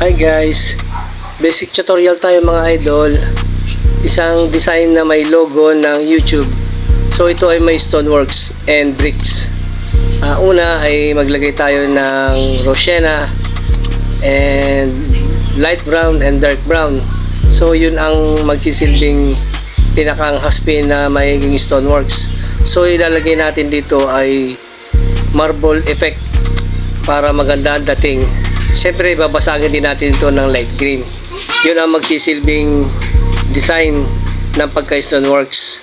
Hi guys, basic tutorial tayo mga idol. Isang design na may logo ng YouTube. So ito ay may stoneworks and bricks. Una ay maglagay tayo ng Rosena and light brown and dark brown. So yun ang magsisilbing pinakang haspin na magiging stoneworks. So ilalagay natin dito ay marble effect para maganda ang dating. Siyempre babasagin din natin ito ng light green. Yun ang magsisilbing design ng pagka stoneworks.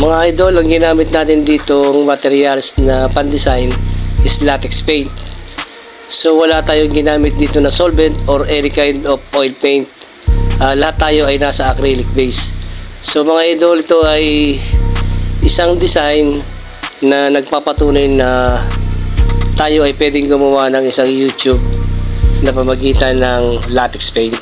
Mga idol, ang ginamit natin ditong materials na pan-design is latex paint. So wala tayong ginamit dito na solvent or any kind of oil paint. Lahat tayo ay nasa acrylic base. So mga idol, ito ay isang design na nagpapatunay na tayo ay pwedeng gumawa ng isang YouTube na pamagitan ng latex paint.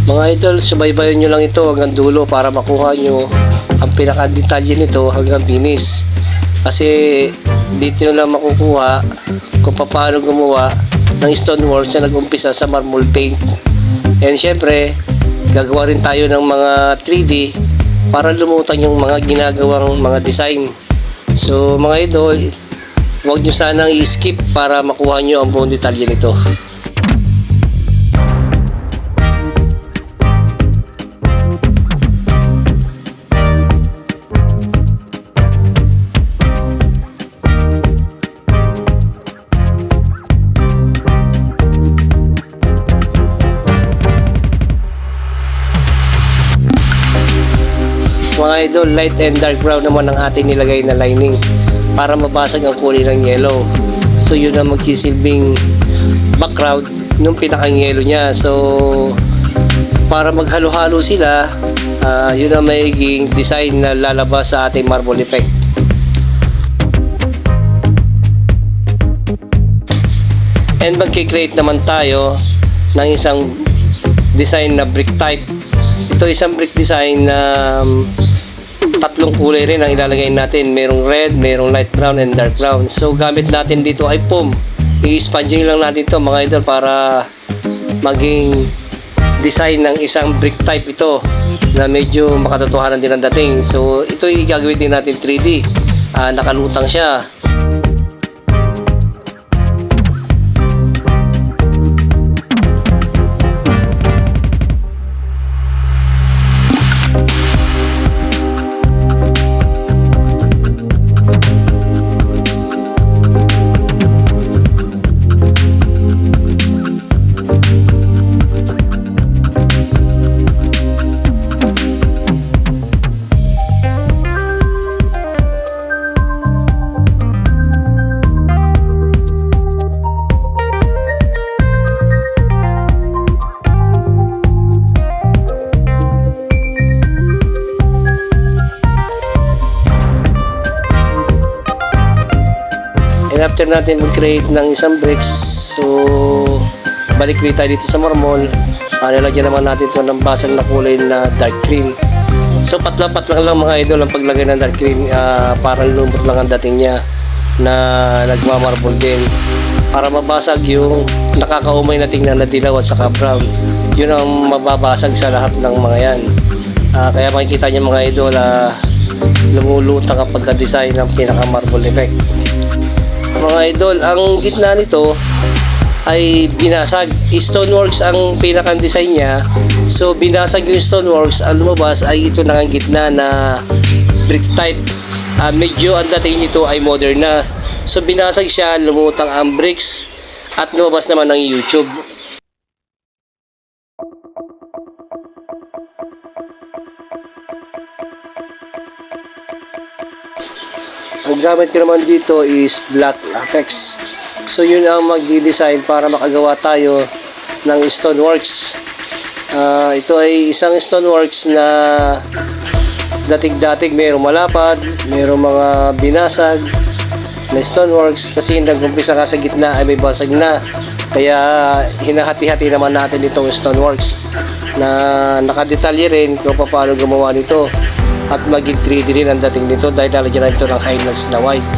Mga idol, subaybayan nyo lang ito hanggang dulo para makuha nyo ang pinaka-detalye nito hanggang finish. Kasi dito nyo lang makukuha kung paano gumawa ng stoneworks na nag-umpisa sa marble paint. And syempre, gagawa rin tayo ng mga 3D para lumutan yung mga ginagawang mga design. So mga idol, huwag nyo sanang i-skip para makuha nyo ang buong detalye nito. Mga idol, light and dark brown naman ang ating nilagay na lining para mabasag ang kulay ng yellow. So yun ang magsisilbing background ng pinakang yellow niya. So para maghalo-halo sila, yun ang magiging design na lalabas sa ating marble effect. And magkikreate naman tayo ng isang design na brick type. Ito isang brick design na tatlong kulay rin ang ilalagay natin. Merong red, merong light brown and dark brown. So gamit natin dito ay foam. I-sponging lang natin to mga idol para maging design ng isang brick type ito na medyo makatotohanan din ang dating. So ito ay gagawin din natin 3D. Nakalutang siya. And after natin mag-create ng isang bricks, so balik tayo dito sa marble. Lalagyan naman natin ito ng basag na kulay na dark green. So patlang-patlang lang mga idol ang paglagay ng dark green. Parang lumot lang ang dating niya na nagmamarble din para mabasag yung nakakaumay na tingnan na dilaw at saka brown. yun ang mababasag sa lahat ng mga yan. Kaya makikita niyo mga idol, lumulutang ang pagka-design ng pinaka marble effect. Mga idol, ang gitna nito ay binasag. Stoneworks ang pinakang design niya. So binasag yung stoneworks, ang lumabas ay ito na ang gitna na brick type. Medyo ang dating nito ay modern na. So binasag siya, lumutang ang bricks at lumabas naman ang YouTube. Ang gamit ko naman dito is black latex. So yun ang magdi-design para makagawa tayo ng stoneworks. Ito ay isang stoneworks na datig-datig, mayroong malapad, mayroong mga binasag na stoneworks kasi nag-umpisa nga sa gitna ay may basag na. Kaya hinahati-hati naman natin itong stoneworks na nakadetalye rin kung paano gumawa nito. At maging 3D rin ang dating nito dahil lalagyan natin ito ng highlights na white.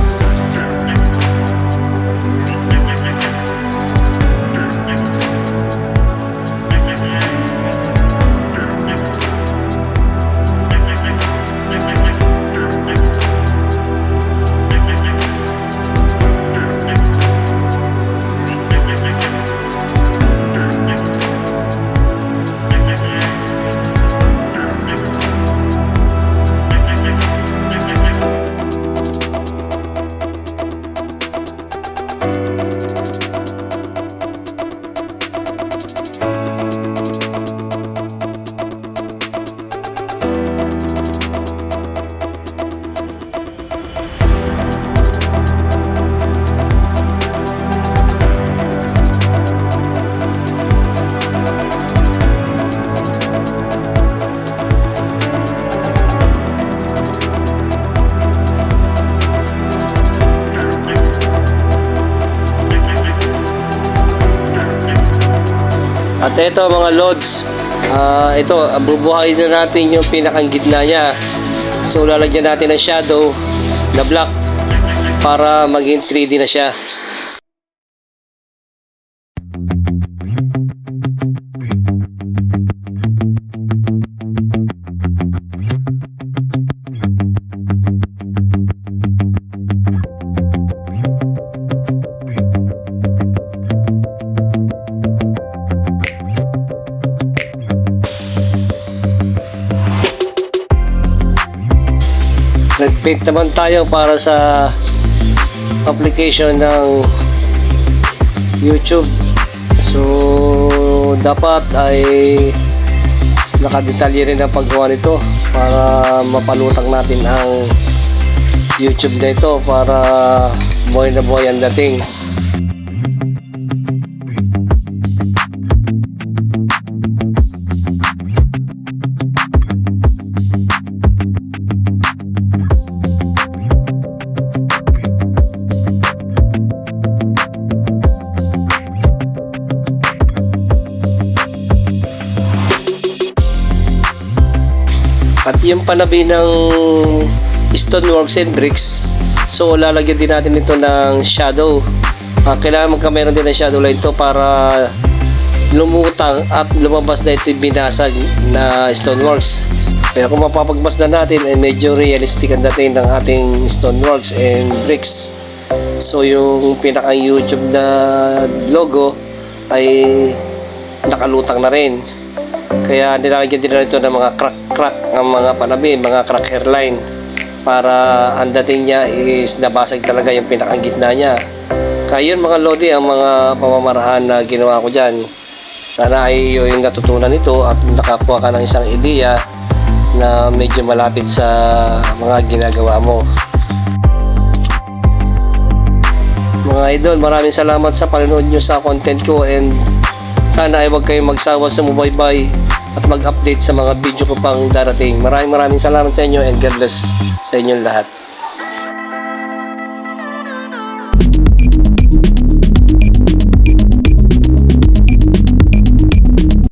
At ito mga lods, ito bubuhayin na natin yung pinakang gitna niya. So lalagyan natin ng shadow na black para maging 3D na siya. Nag-paint naman tayo para sa application ng YouTube. So dapat ay nakadetalye rin ang paggawa nito para mapalutang natin ang YouTube na ito para buhay na buhay ang dating. At yung panabi ng stoneworks and bricks, so lalagyan din natin ito ng shadow. Kailangan magkameron din ng shadow line ito para lumutang at lumabas na ito yung binasag na stoneworks. Kaya kung mapapagmasdan natin ay medyo realistic ang dating ng ating stoneworks and bricks. So yung pinakang YouTube na logo ay nakalutang na rin. Kaya nilalagyan din na ito ng mga crack ang mga panabi, mga crack hairline para ang dating niya is nabasag talaga yung pinakang gitna niya. Kaya yun mga lodi ang mga pamamaraan na ginawa ko dyan. Sana ay yung natutunan nito at nakakuha ka ng isang ideya na medyo malapit sa mga ginagawa mo. Mga idol, maraming salamat sa panonood nyo sa content ko and sana ay huwag kayong magsawa sa sumubaybay at mag-update sa mga video ko pang darating. Maraming salamat sa inyo and God bless sa inyong lahat.